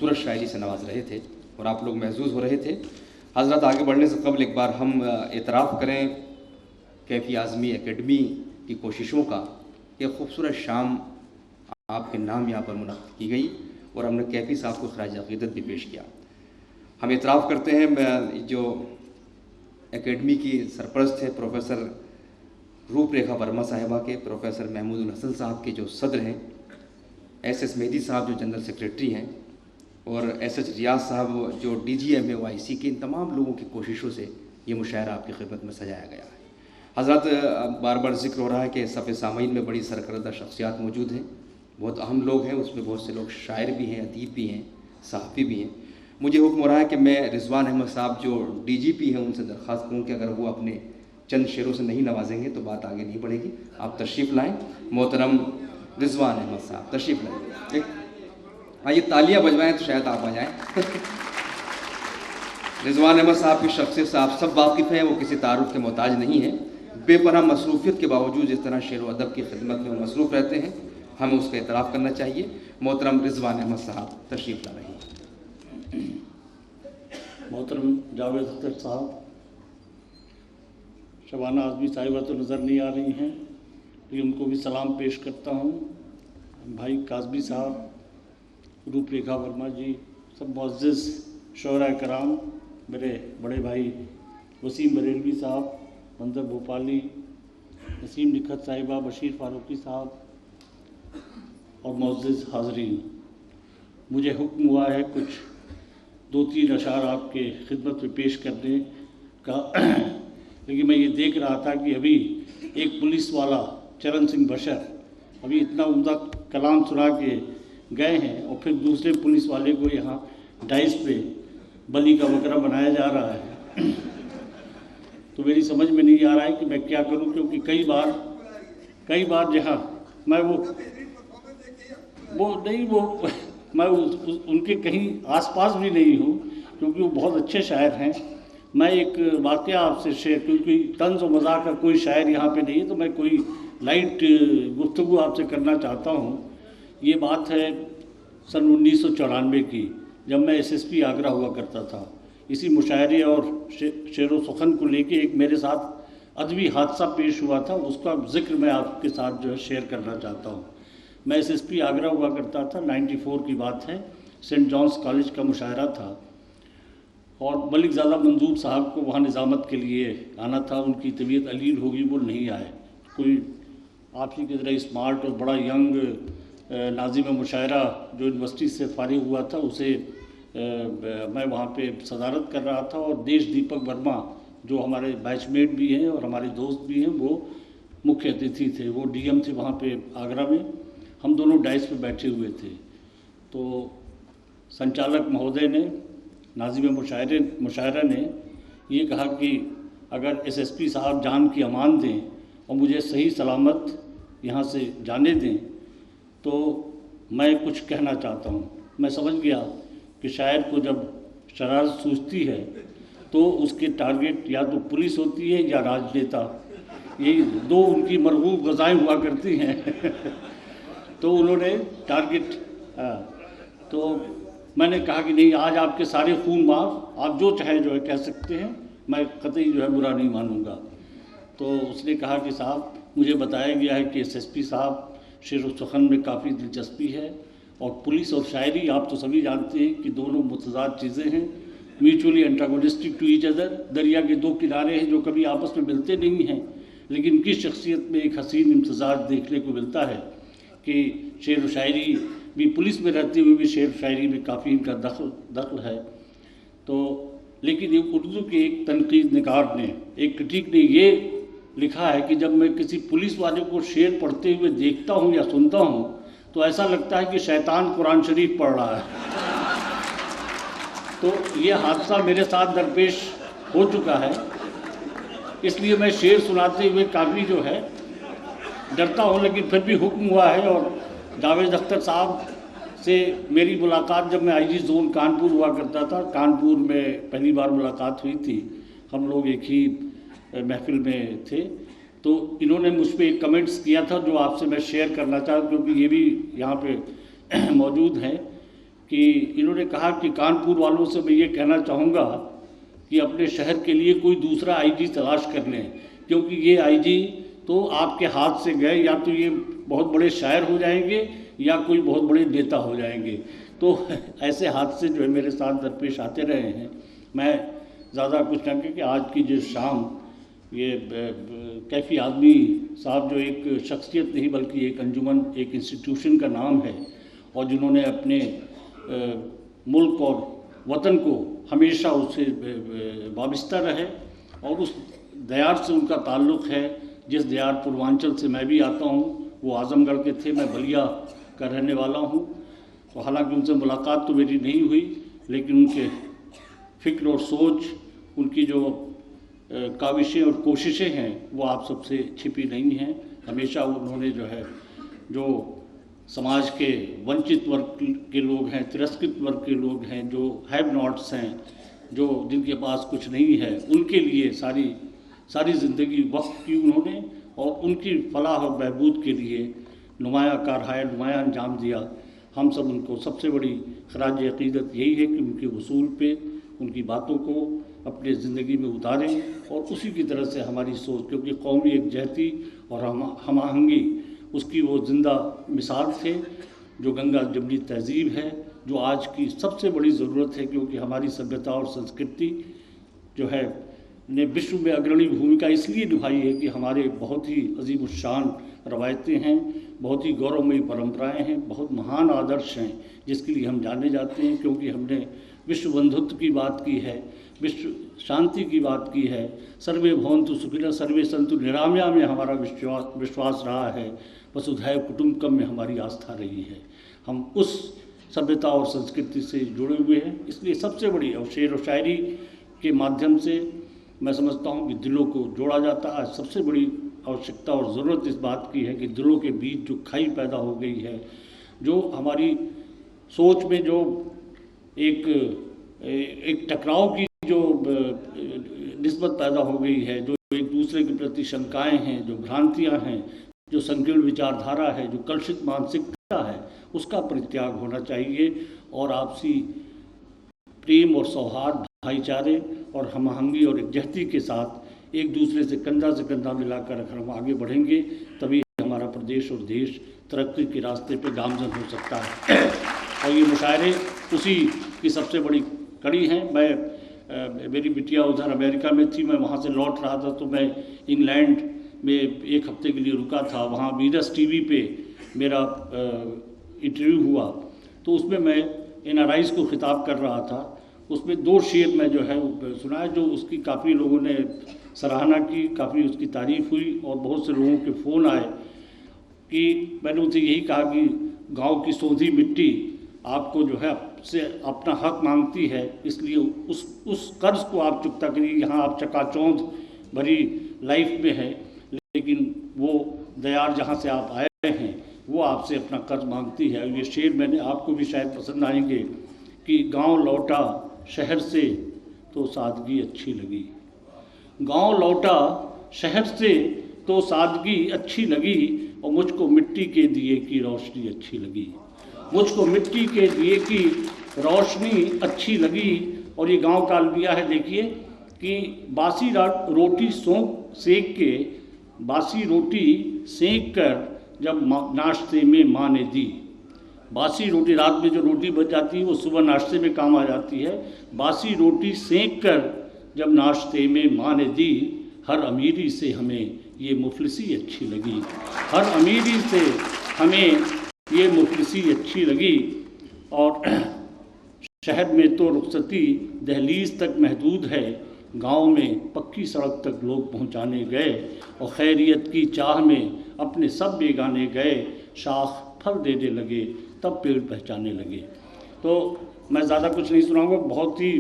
खूबसूरत शायरी से नवाज रहे थे और आप लोग महजूज हो रहे थे। हज़रत आगे बढ़ने से कबल एक बार हम एतराफ़ करें कैफ़ी आज़मी एकेडमी की कोशिशों का। एक खूबसूरत शाम आपके नाम यहाँ पर मुनक़्क़िद की गई और हमने कैफ़ी साहब को ख़राज अक़ीदत भी पेश किया। हम एतराफ़ करते हैं जो एकेडमी की सरपरस्त है प्रोफेसर रूपरेखा वर्मा साहिबा के, प्रोफेसर महमूद हसन साहब के जो सदर हैं, एस मेहदी साहब जो जनरल सेक्रेटरी हैं और एस रियाज साहब जो DGM है OIC के, इन तमाम लोगों की कोशिशों से ये मुशायरा आपकी खिदमत में सजाया गया है। हज़रत बार बार जिक्र हो रहा है कि सफ़े सामीन में बड़ी सरकर्दा शख्सियात मौजूद हैं, बहुत अहम लोग हैं, उसमें बहुत से लोग शायर भी हैं, अदीब भी हैं, सहाफ़ी भी हैं। मुझे हुक्म हो रहा है कि मैं रिजवान अहमद साहब जो DGP हैं उनसे दरख्वास्त करूँ कि अगर वो अपने चंद शेरों से नहीं नवाजेंगे तो बात आगे नहीं बढ़ेगी। आप तशरीफ़ लाएँ। मोहतरम रिजवान अहमद साहब तशरीफ़ लाएँ। आइए तालियां बजवाएं तो शायद आप आ जाएं। रिजवान अहमद साहब की शख्सियत से आप सब वाकिफ़ हैं, वो किसी तारुफ के मोहताज नहीं हैं। बेपनाह मसरूफ़ियत के बावजूद जिस तरह शेर व अदब की खिदमत में वो मसरूफ़ रहते हैं, हमें उसका एतराफ़ करना चाहिए। मोहतरम रिजवान अहमद साहब तशरीफ़ ला रहे हैं। मोहतरम जावेद अख्तर साहब, शबाना आज़मी साहिबा तो नज़र नहीं आ रही हैं, लेकिन उनको भी सलाम पेश करता हूँ। भाई काज़मी साहब, रूपरेखा वर्मा जी, सब मुअज़्ज़िज़ शोहरा कराम, मेरे बड़े भाई वसीम बरेलवी साहब, मंजर भोपाली, नसीम निखत साहिबा, बशीर फारूकी साहब और मुअज़्ज़िज़ हाज़रीन, मुझे हुक्म हुआ है कुछ 2-3 अशार आपके खिदमत में पेश करने का। लेकिन मैं ये देख रहा था कि अभी एक पुलिस वाला चरण सिंह बशर अभी इतना उम्दा कलाम सुना के गए हैं और फिर दूसरे पुलिस वाले को यहाँ डाइस पे बलि का बकरा बनाया जा रहा है। तो मेरी समझ में नहीं आ रहा है कि मैं क्या करूं, क्योंकि कई बार जहाँ मैं मैं उनके कहीं आसपास भी नहीं हूँ, क्योंकि वो बहुत अच्छे शायर हैं। मैं एक वाक़या आपसे शेयर, क्योंकि तंज़ और मज़ाक का कोई शायर यहाँ पे नहीं है, तो मैं कोई लाइट गुफ्तगू आपसे करना चाहता हूँ। ये बात है सन 1994 की, जब मैं SSP आगरा हुआ करता था। इसी मुशायरे और शेर व सुखन को लेके एक मेरे साथ अदबी हादसा पेश हुआ था, उसका ज़िक्र मैं आपके साथ जो है शेयर करना चाहता हूँ। मैं SSP आगरा हुआ करता था, 94 की बात है। सेंट जॉन्स कॉलेज का मुशायरा था और मलिक ज़ादा मंजूर साहब को वहाँ निज़ामत के लिए आना था। उनकी तबीयत अलील होगी, वो नहीं आए। कोई आप ही की तरह स्मार्ट और बड़ा यंग नाज़िम मुशायरा जो यूनिवर्सिटी से फारिग हुआ था, उसे मैं वहाँ पे सदारत कर रहा था और देश दीपक वर्मा जो हमारे बैचमेट भी हैं और हमारे दोस्त भी हैं, वो मुख्य अतिथि थे। वो DM थे वहाँ पे आगरा में। हम दोनों डाइस पे बैठे हुए थे। तो संचालक महोदय ने, नाज़िम मुशायरा ने ये कहा कि अगर SSP साहब जान की अमान दें और मुझे सही सलामत यहाँ से जाने दें तो मैं कुछ कहना चाहता हूँ। मैं समझ गया कि शायर को जब शरारत सूझती है तो उसके टारगेट या तो पुलिस होती है या राजनेता, यही दो उनकी मरगूब ग़ज़ाएँ हुआ करती हैं। तो उन्होंने टारगेट तो मैंने कहा कि नहीं, आज आपके सारे खून माफ़, आप जो चाहे जो है कह सकते हैं, मैं कतई जो है बुरा नहीं मानूंगा। तो उसने कहा कि साहब, मुझे बताया गया है कि SSP साहब शेर व सुखन में काफ़ी दिलचस्पी है और पुलिस और शायरी आप तो सभी जानते हैं कि दोनों मुतज़ाद चीज़ें हैं, mutually antagonistic to each other. दरिया के दो किनारे हैं जो कभी आपस में मिलते नहीं हैं, लेकिन इनकी शख्सियत में एक हसीन इम्तज़ाज देखने को मिलता है कि शेर व शायरी भी, पुलिस में रहते हुए भी शेर व शायरी में काफ़ी इनका दखल है। तो लेकिन उर्दू के एक तनकीद निगार ने, एक क्रिटिक ने ये लिखा है कि जब मैं किसी पुलिस वाले को शेर पढ़ते हुए देखता हूँ या सुनता हूँ तो ऐसा लगता है कि शैतान कुरान शरीफ पढ़ रहा है। तो ये हादसा मेरे साथ दरपेश हो चुका है, इसलिए मैं शेर सुनाते हुए काफ़ी जो है डरता हूँ, लेकिन फिर भी हुक्म हुआ है। और जावेद अख्तर साहब से मेरी मुलाकात जब मैं IG जोन कानपुर हुआ करता था, कानपुर में पहली बार मुलाकात हुई थी। हम लोग एक ही महफिल में थे, तो इन्होंने मुझ पर एक कमेंट्स किया था जो आपसे मैं शेयर करना चाहता हूँ, क्योंकि ये भी यहाँ पे मौजूद हैं कि इन्होंने कहा कि कानपुर वालों से मैं ये कहना चाहूँगा कि अपने शहर के लिए कोई दूसरा आईजी तलाश कर लें, क्योंकि ये आईजी तो आपके हाथ से गए, या तो ये बहुत बड़े शायर हो जाएंगे या कोई बहुत बड़े नेता हो जाएंगे। तो ऐसे हादसे जो है मेरे साथ दरपेश आते रहे हैं। मैं ज़्यादा कुछ न कह कि आज की जो शाम ये कैफ़ी आज़मी साहब जो एक शख्सियत नहीं बल्कि एक अंजुमन, एक इंस्टीट्यूशन का नाम है, और जिन्होंने अपने मुल्क और वतन को हमेशा उससे वाबस्ता रहे, और उस दयार से उनका ताल्लुक़ है जिस दयार पूर्वांचल से मैं भी आता हूँ। वो आज़मगढ़ के थे, मैं बलिया का रहने वाला हूँ। तो हालांकि उनसे मुलाकात तो मेरी नहीं हुई, लेकिन उनके फ़िक्र और सोच, उनकी जो काविशें और कोशिशें हैं वो आप सबसे छिपी नहीं हैं। हमेशा उन्होंने जो है, जो समाज के वंचित वर्ग के लोग हैं, तिरस्कृत वर्ग के लोग हैं, जो हैव नॉट्स हैं, जो जिनके पास कुछ नहीं है, उनके लिए सारी ज़िंदगी वक्त की उन्होंने, और उनकी फलाह और बहबूद के लिए नुमाया कारहाय, नुमाया अंजाम दिया। हम सब उनको सबसे बड़ी खराज अक़ीदत यही है कि उनके उसूल पे, उनकी बातों को अपने ज़िंदगी में उतारें, और उसी की तरह से हमारी सोच, क्योंकि कौमी एकजहती और हम आहंगी उसकी वो ज़िंदा मिसाल थे, जो गंगा जमनी तहज़ीब है, जो आज की सबसे बड़ी ज़रूरत है, क्योंकि हमारी सभ्यता और संस्कृति जो है ने विश्व में अग्रणी भूमिका इसलिए निभाई है कि हमारे बहुत ही अजीम शान रवायतें हैं, बहुत ही गौरवमयी परंपराएं हैं, बहुत महान आदर्श हैं, जिसके लिए हम जाने जाते हैं, क्योंकि हमने विश्व बंधुत्व की बात की है, विश्व शांति की बात की है, सर्वे भवन्तु सुखिनः सर्वे सन्तु निरामया में हमारा विश्वास रहा है, वसुधैव कुटुम्बकम में हमारी आस्था रही है। हम उस सभ्यता और संस्कृति से जुड़े हुए हैं, इसलिए सबसे बड़ी, और शेर व शायरी के माध्यम से मैं समझता हूँ कि दिलों को जोड़ा जाता है। सबसे बड़ी आवश्यकता और ज़रूरत इस बात की है कि दिलों के बीच जो खाई पैदा हो गई है, जो हमारी सोच में जो एक टकराव की जो निस्बत पैदा हो गई है, जो एक दूसरे के प्रति शंकाएं हैं, जो भ्रांतियां हैं, जो संकीर्ण विचारधारा है, जो कलुषित मानसिकता है, उसका परित्याग होना चाहिए, और आपसी प्रेम और सौहार्द, भाईचारे और हमआहंगी और एकजहती के साथ एक दूसरे से कंधा मिलाकर अगर हम आगे बढ़ेंगे, तभी हमारा प्रदेश और देश तरक्की के रास्ते पे गामजन हो सकता है। और ये मुशायरे उसी की सबसे बड़ी कड़ी हैं। मेरी बिटिया उधर अमेरिका में थी, मैं वहाँ से लौट रहा था, तो मैं इंग्लैंड में एक हफ्ते के लिए रुका था। वहाँ वीनस टीवी पे मेरा इंटरव्यू हुआ, तो उसमें मैं NRIs को खिताब कर रहा था। उसमें 2 शेर मैं जो है सुनाया, जो उसकी काफ़ी लोगों ने सराहना की, काफ़ी उसकी तारीफ़ हुई, और बहुत से लोगों के फ़ोन आए कि मैंने उनसे यही कहा कि गांव की सोंधी मिट्टी आपको जो है आपसे अपना हक मांगती है, इसलिए उस कर्ज़ को आप चुकता करिए। यहाँ आप चकाचौंध भरी लाइफ में है, लेकिन वो दयार जहाँ से आप आए हैं वो आपसे अपना कर्ज मांगती है। ये शेर मैंने आपको भी शायद पसंद आएंगे कि गांव लौटा शहर से तो सादगी अच्छी लगी, गांव लौटा शहर से तो सादगी अच्छी लगी, और मुझको मिट्टी के दिए की रोशनी अच्छी लगी, मुझको मिट्टी के दिए की रोशनी अच्छी लगी। और ये गांव का अलमिया है, देखिए कि बासी रोटी सेक के, बासी रोटी सेक कर जब नाश्ते में माँ ने दी, बासी रोटी रात में जो रोटी बच जाती है वो सुबह नाश्ते में काम आ जाती है। बासी रोटी सेक कर जब नाश्ते में माँ ने दी, हर अमीरी से हमें ये मुफलिसी अच्छी लगी, हर अमीरी से हमें ये मुफलिसी अच्छी लगी। और शहर में तो रुखसती दहलीज तक महदूद है, गांव में पक्की सड़क तक लोग पहुंचाने गए, और खैरियत की चाह में अपने सब बेगाने गए, शाख फल देने लगे तब पेड़ पहचाने लगे। तो मैं ज़्यादा कुछ नहीं सुनाऊंगा, बहुत ही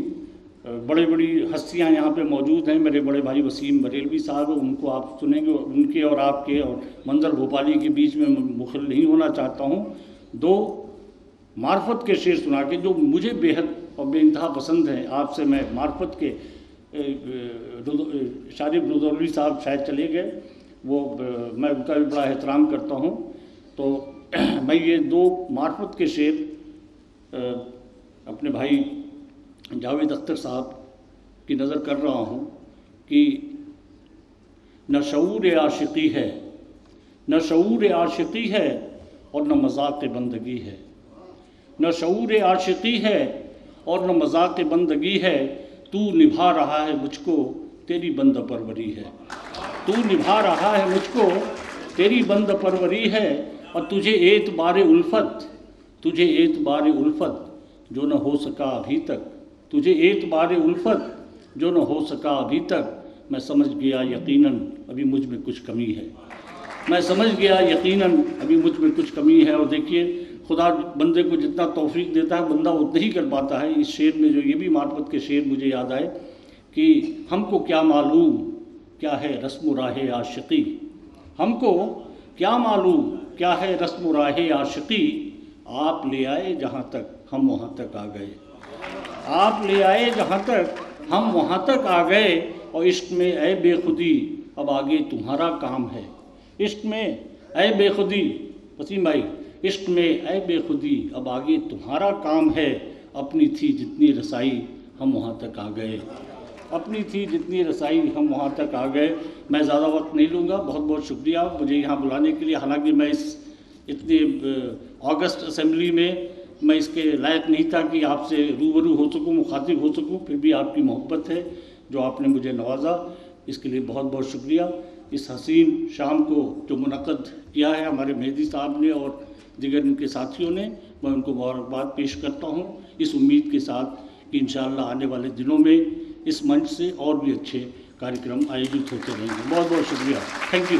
बड़ी हस्तियां यहाँ पे मौजूद हैं। मेरे बड़े भाई वसीम बरेलवी साहब, उनको आप सुनेंगे, उनके और आपके और मंजर भोपाली के बीच में मुखर नहीं होना चाहता हूँ। 2 मार्फत के शेर सुना के जो मुझे बेहद और बेइंतहा पसंद हैं, आपसे मैं मार्फत के शारिफ रुदौली साहब शायद चले गए, वो मैं उनका भी बड़ा एहतराम करता हूँ। तो मैं ये 2 मार्फत के शेर अपने भाई जावेद अख्तर साहब की नज़र कर रहा हूँ कि न शऊर आशिकी है, न शऊर आशिकी है और न मज़ाक़ बंदगी है। न शऊर आशिकी है और न मज़ाक़ बंदगी है। तू निभा रहा है मुझको तेरी बंद परवरी है। तू निभा रहा है मुझको तेरी बंद परवरी है। और तुझे एतबार उल्फत, तुझे एतबार उल्फत जो न हो सका अभी तक, तुझे एतबार उल्फत जो न हो सका अभी तक। मैं समझ गया यकीनन अभी मुझ में कुछ कमी है। मैं समझ गया यकीनन अभी मुझ में कुछ कमी है। और देखिए, खुदा बंदे को जितना तौफीक देता है बंदा उतना ही कर पाता है। इस शेर में जो ये भी मार्फत के शेर मुझे याद आए कि हमको क्या मालूम क्या है रस्म राहे आशिकी, हमको क्या मालूम क्या है रस्म राहे आशिकी। आप ले आए जहाँ तक हम वहाँ तक आ गए, आप ले आए जहाँ तक हम वहाँ तक आ गए। और इश्क में ऐ बेखुदी अब आगे तुम्हारा काम है। इश्क में ऐ बेखुदी, वसीम भाई, इश्क में ऐ बेखुदी अब आगे तुम्हारा काम है। अपनी थी जितनी रसाई हम वहाँ तक आ गए, अपनी थी जितनी रसाई हम वहाँ तक आ गए। मैं ज़्यादा वक्त नहीं लूँगा। बहुत बहुत शुक्रिया मुझे यहाँ बुलाने के लिए। हालांकि मैं इस इतने अगस्त असेंबली में मैं इसके लायक नहीं था कि आपसे रूबरू हो सकूँ, मुखातिब हो सकूँ, फिर भी आपकी मोहब्बत है जो आपने मुझे नवाजा, इसके लिए बहुत बहुत शुक्रिया। इस हसीन शाम को जो मुनक़्क़द किया है हमारे मेहदी साहब ने और दिगर इनके साथियों ने, मैं उनको मुबारकबाद पेश करता हूँ, इस उम्मीद के साथ कि इंशाअल्लाह आने वाले दिनों में इस मंच से और भी अच्छे कार्यक्रम आयोजित होते रहेंगे। बहुत बहुत शुक्रिया। Thank you.